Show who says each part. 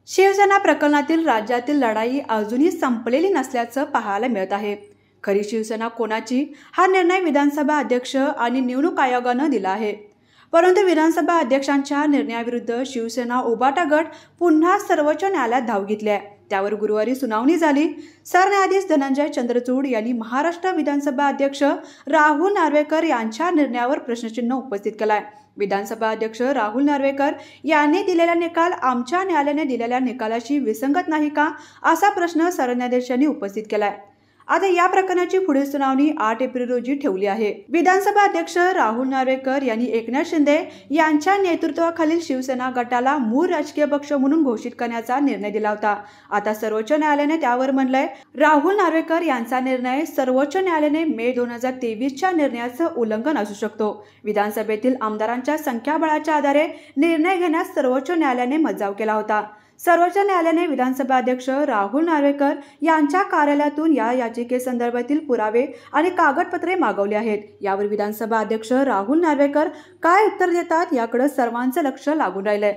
Speaker 1: शिवसेना प्रकरणातील राज्यातील लढाई अजूनही संपलेली नसल्याचं पाहायला मिळत आहे। खरी शिवसेना कोणाची हा निर्णय विधानसभा अध्यक्ष आणि निवडणूक आयोगानं दिला आहे। परंतु विधानसभा अध्यक्षांच्या निर्णयाविरुद्ध शिवसेना उबाटा गट पुन्हा सर्वोच्च न्यायालयात धाव घेतली आहे। त्यावर गुरुवारी सुनावणी झाली। सरन्यायाधीश धनंजय चंद्रचूड यांनी महाराष्ट्र विधानसभा अध्यक्ष राहुल नार्वेकर यांच्या निर्णयावर प्रश्नचिन्ह उपस्थित केलाय। विधानसभा अध्यक्ष राहुल नार्वेकर यांनी दिलेला निकाल आमच्या न्यायालयाने दिलेल्या निकालाशी विसंगत नाही का, असा प्रश्न सरन्यायाधीशांनी उपस्थित केलाय। आता या प्रकरणाची पुढील सुनावणी 8 एप्रिल रोजी ठेवली आहे। विधानसभा अध्यक्ष राहुल नार्वेकर यांनी एकनाथ शिंदे यांच्या नेतृत्वाखालील शिवसेना गटाला मूळ राजकीय पक्ष म्हणून घोषित करण्याचा निर्णय दिला होता। आता सर्वोच्च न्यायालयाने त्यावर म्हणलंय, राहुल नार्वेकर यांचा निर्णय सर्वोच्च न्यायालयाने मे 2023च्या निर्णयाचं उल्लंघन असू शकतो। विधानसभेतील आमदारांच्या संख्याबळाच्या आधारे निर्णय घेण्यास सर्वोच्च न्यायालयाने मज्जाव केला होता। सर्वोच्च न्यायालयाने विधानसभा अध्यक्ष राहुल नार्वेकर यांच्या कार्यालयातून या याचिकेसंदर्भातील पुरावे आणि कागदपत्रे मागवली आहेत। यावर विधानसभा अध्यक्ष राहुल नार्वेकर काय उत्तर देतात याकडे सर्वांचं लक्ष लागून राहिलंय।